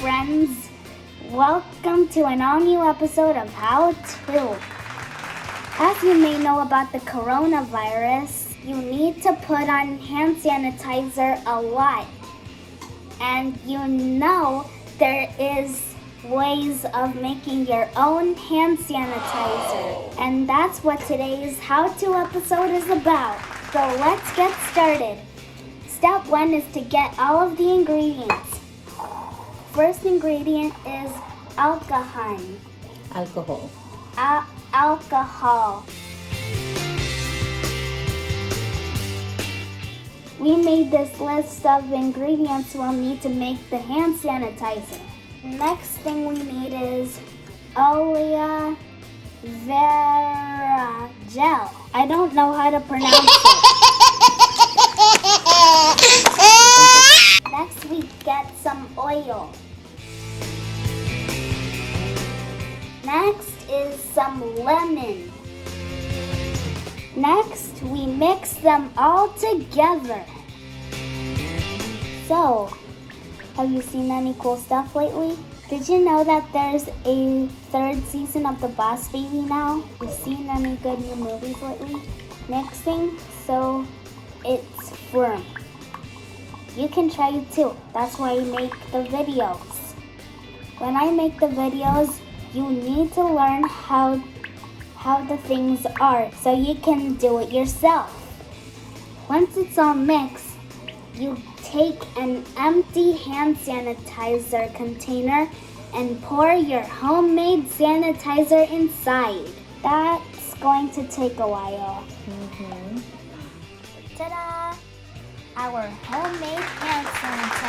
friends. Welcome to an all-new episode of How To. As you may know about the coronavirus, you need to put on hand sanitizer a lot. And you know there is ways of making your own hand sanitizer. And that's what today's How To episode is about. So let's get started. Step 1 is to get all of the ingredients. First ingredient is alcohol. Alcohol. We made this list of ingredients we'll need to make the hand sanitizer. Next thing we need is aloe vera gel. I don't know how to pronounce it. Next we get some oil. Next is some lemon. Next, we mix them all together. So, have you seen any cool stuff lately? Did you know that there's a 3rd season of The Boss Baby now? You seen any good new movies lately? Mixing so it's firm. You can try it too. That's why I make the videos. When I make the videos, you need to learn how the things are so you can do it yourself. Once it's all mixed, you take an empty hand sanitizer container and pour your homemade sanitizer inside. That's going to take a while. Ta-da! Our homemade hand sanitizer.